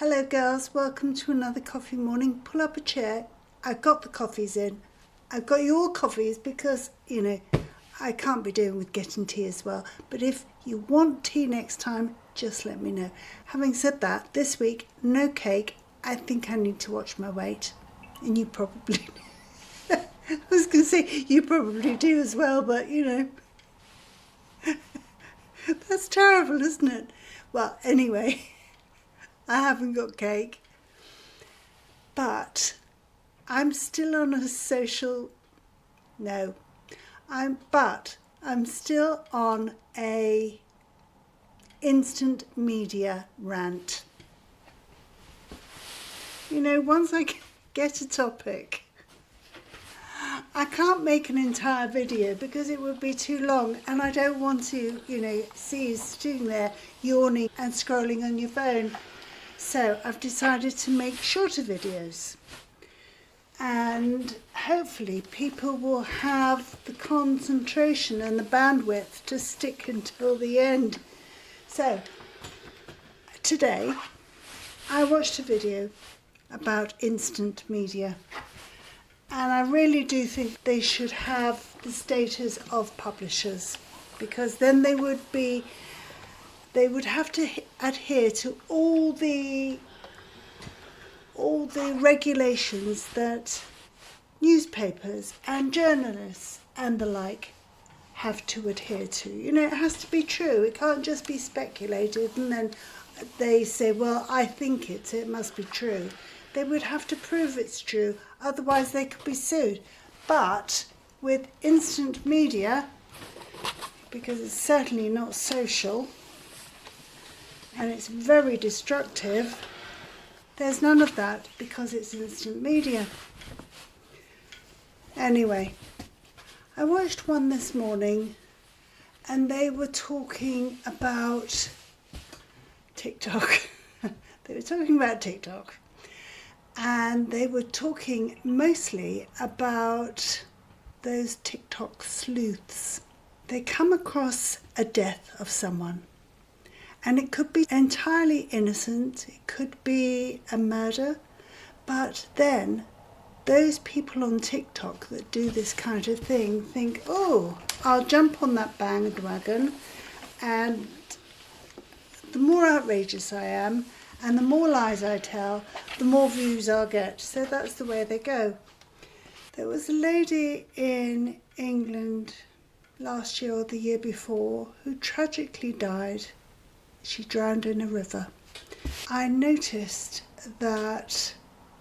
Hello girls, welcome to another coffee morning. Pull up a chair. I've got the coffees in. I've got your coffees because, I can't be doing with getting tea as well. But if you want tea next time, just let me know. Having said that, this week, no cake. I think I need to watch my weight. And you probably I was going to say, you probably do as well, but that's terrible, isn't it? Well, anyway, I haven't got cake, but I'm still on a I'm still on a instant media rant. Once I get a topic, I can't make an entire video because it would be too long, and I don't want to, see you sitting there yawning and scrolling on your phone. So I've decided to make shorter videos, and hopefully people will have the concentration and the bandwidth to stick until the end. So today I watched a video about instant media. And I really do think they should have the status of publishers, because then they would have to adhere to all the regulations that newspapers and journalists and the like have to adhere to. It has to be true. It can't just be speculated and then they say, well, I think it must be true. They would have to prove it's true, otherwise they could be sued. But with instant media, because it's certainly not social and it's very destructive, there's none of that because it's instant media. Anyway, I watched one this morning and they were talking about TikTok. They were talking about TikTok. And they were talking mostly about those TikTok sleuths. They come across a death of someone, and it could be entirely innocent, it could be a murder, but then those people on TikTok that do this kind of thing think, oh, I'll jump on that bandwagon, and the more outrageous I am, and the more lies I tell, the more views I'll get. So that's the way they go. There was a lady in England last year or the year before who tragically died. She drowned in a river. I noticed that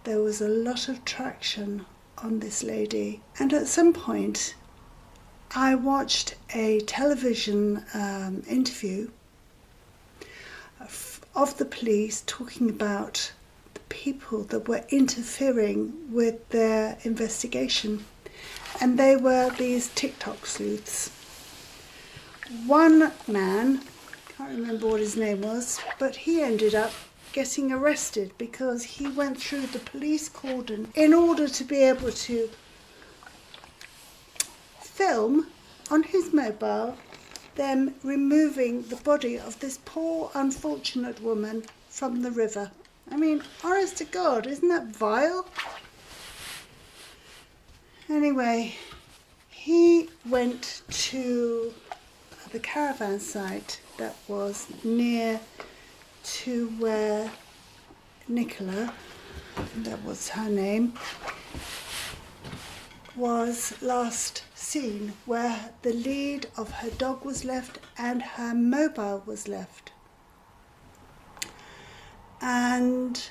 there was a lot of traction on this lady. And at some point, I watched a television interview of the police talking about the people that were interfering with their investigation, and they were these TikTok sleuths. One man, can't remember what his name was, but he ended up getting arrested because he went through the police cordon in order to be able to film on his mobile them removing the body of this poor, unfortunate woman from the river. I mean, honest to God, isn't that vile? Anyway, he went to the caravan site that was near to where Nicola, that was her name, was last seen, where the lead of her dog was left and her mobile was left. And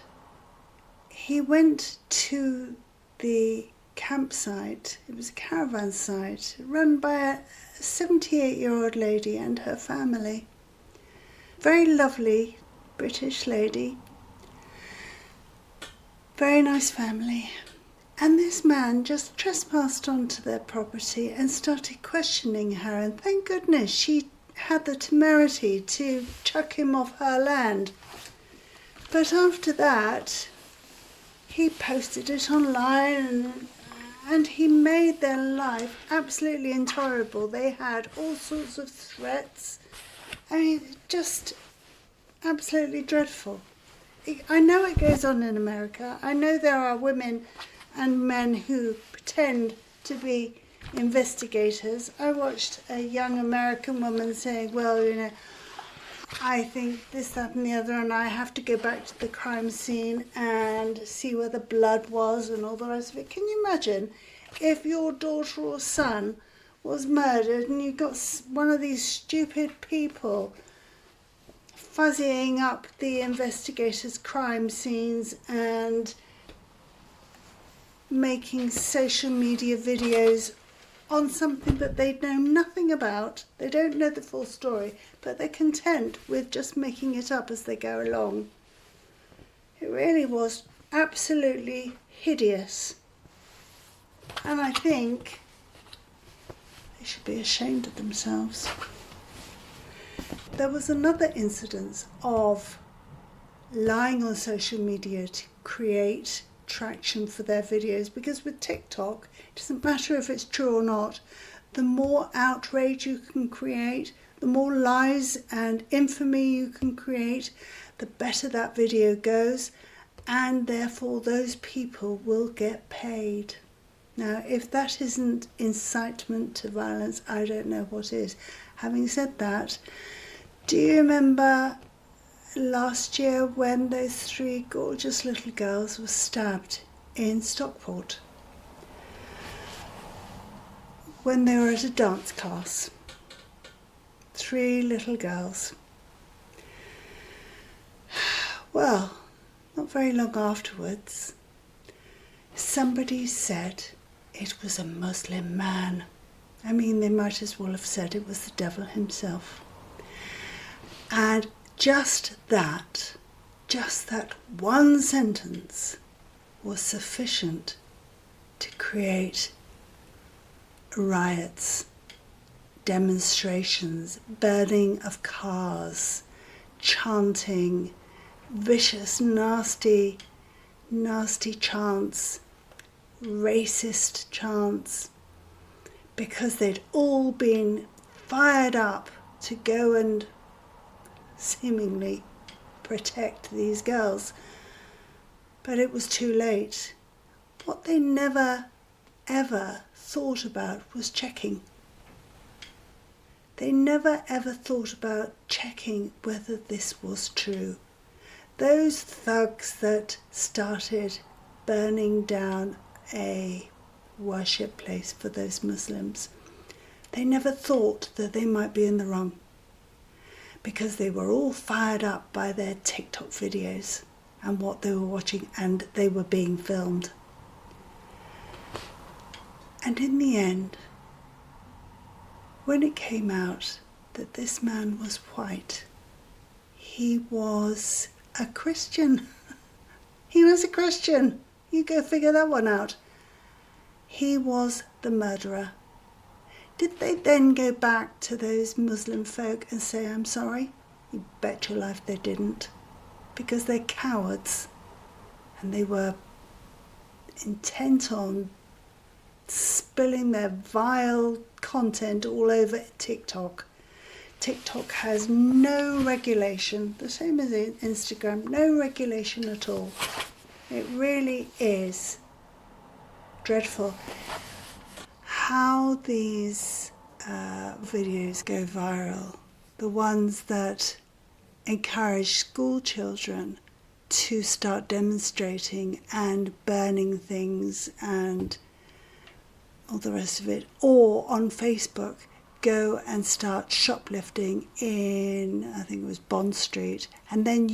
he went to the campsite. It was a caravan site run by a 78-year-old lady and her family. Very lovely British lady. Very nice family. And this man just trespassed onto their property and started questioning her, and thank goodness she had the temerity to chuck him off her land. But after that, he posted it online and he made their life absolutely intolerable. They had all sorts of threats. I mean, just absolutely dreadful. I know it goes on in America. I know there are women and men who pretend to be investigators. I watched a young American woman saying, well, you know, I think this, that and the other, and I have to go back to the crime scene and see where the blood was and all the rest of it. Can you imagine if your daughter or son was murdered and you got one of these stupid people fuzzying up the investigators' crime scenes and making social media videos on something that they know nothing about. They don't know the full story, but they're content with just making it up as they go along. It really was absolutely hideous. And I think they should be ashamed of themselves. There was another incidence of lying on social media to create traction for their videos, because with TikTok, it doesn't matter if it's true or not. The more outrage you can create, the more lies and infamy you can create, the better that video goes, and therefore those people will get paid. Now, if that isn't incitement to violence, I don't know what is. Having said that, do you remember last year when those 3 gorgeous little girls were stabbed in Stockport when they were at a dance class? 3 little girls. Well, not very long afterwards, somebody said it was a Muslim man. I mean, they might as well have said it was the devil himself. And just that one sentence was sufficient to create riots, demonstrations, burning of cars, chanting, vicious, nasty chants, racist chants, because they'd all been fired up to go and seemingly protect these girls. But it was too late. What they never ever thought about was checking. They never ever thought about checking whether this was true. Those thugs that started burning down a worship place for those Muslims, they never thought that they might be in the wrong, because they were all fired up by their TikTok videos and what they were watching, and they were being filmed. And in the end, when it came out that this man was white, he was a Christian. He was a Christian. You go figure that one out. He was the murderer. Did they then go back to those Muslim folk and say, I'm sorry? You bet your life they didn't. Because they're cowards. And they were intent on spilling their vile content all over TikTok. TikTok has no regulation, the same as Instagram, no regulation at all. It really is dreadful how these videos go viral. The ones that encourage school children to start demonstrating and burning things and all the rest of it, or on Facebook go and start shoplifting in, I think it was Bond Street, and then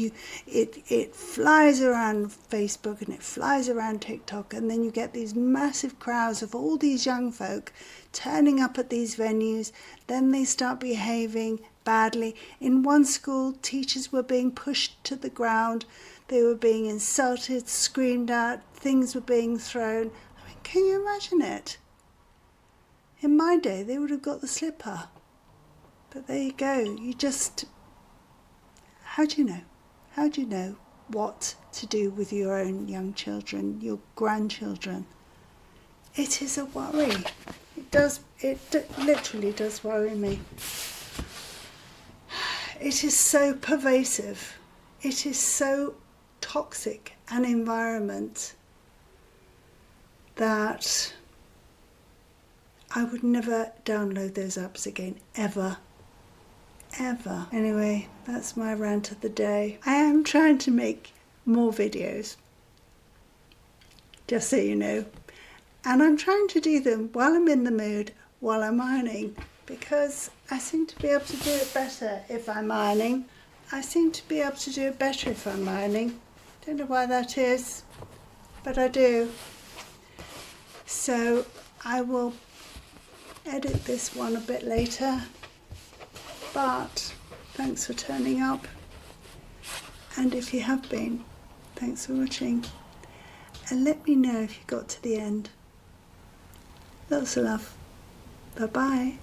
it flies around Facebook and it flies around TikTok, and then you get these massive crowds of all these young folk turning up at these venues. Then they start behaving badly. In one school, teachers were being pushed to the ground, they were being insulted, screamed at, things were being thrown. I mean, can you imagine it? In my day, they would have got the slipper. But there you go. You just... How do you know? How do you know what to do with your own young children, your grandchildren? It is a worry. It literally does worry me. It is so pervasive. It is so toxic an environment that I would never download those apps again, ever. Anyway, that's my rant of the day. I am trying to make more videos, just so you know. And I'm trying to do them while I'm in the mood, while I'm ironing, because I seem to be able to do it better if I'm ironing. Don't know why that is, but I do. So I will edit this one a bit later, but thanks for turning up, and if you have been, thanks for watching, and let me know if you got to the end. Lots of love. Bye bye.